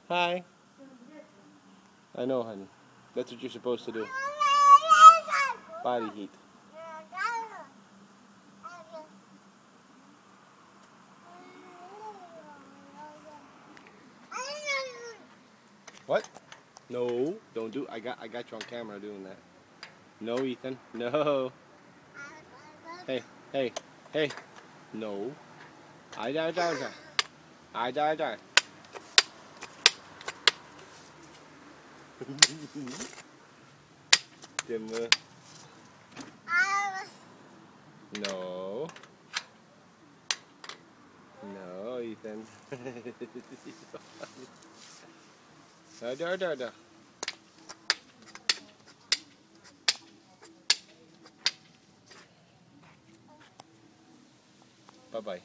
Hi. I know, honey. That's what you're supposed to do. Body heat. What? No, don't do. I got you on camera doing that. No, Ethan. No. Hey, hey, hey. No. I die. I die. Dimmer. No. No, Ethan. Da. Bye-bye.